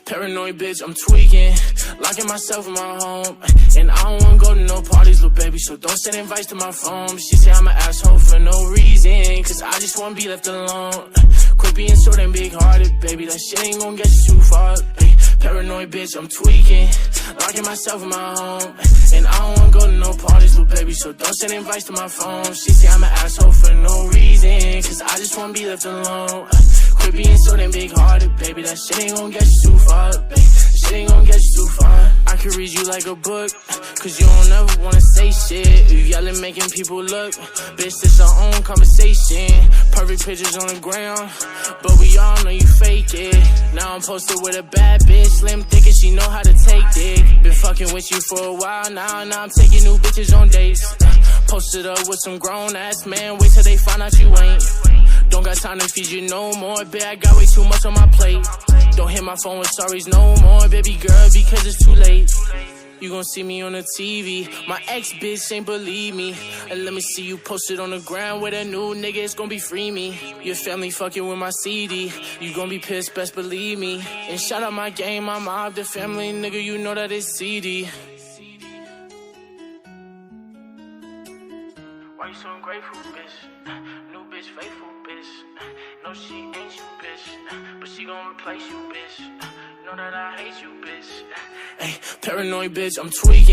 Paranoid bitch, I'm tweaking, locking myself in my home. And I don't wanna go to no parties, little baby, so don't send invites to my phone. She say I'm an asshole for no reason, cause I just wanna be left alone. Quit being so damn big-hearted, baby, that shit ain't gonna get you too far. Paranoid bitch, I'm tweaking, locking myself in my home. And I don't wanna go to no parties, little baby, so don't send invites to my phone. She say I'm an asshole for no reason, cause I just wanna be left alone. Quit being so damn big-hearted, baby, that shit ain't gon' get you too far, baby. Shit ain't gon' get you too far. I could read you like a book, cause you don't ever wanna say shit. You yelling, making people look. Bitch, this our own conversation. Perfect pictures on the ground, but we all know you fake it. Now I'm posted with a bad bitch, slim thick and she know how to take dick. Been fucking with you for a while now I'm taking new bitches on dates. Posted up with some grown-ass man, wait till they find out you ain't. Don't got time to feed you no more, bitch, I got way too much on my plate. Don't hit my phone with sorries no more, baby girl, because it's too late. You gon' see me on the TV, my ex-bitch ain't believe me. And let me see you posted on the ground with a new nigga, it's gon' be free me. Your family fucking with my CD, you gon' be pissed, best believe me. And shout out my game, my mob, the family, nigga, you know that it's CD. Why you so ungrateful, bitch? New bitch, faithful, bitch. No, she ain't you, bitch. But she gon' replace you, bitch. Know that I hate you, bitch. Hey, paranoid bitch, I'm tweaking.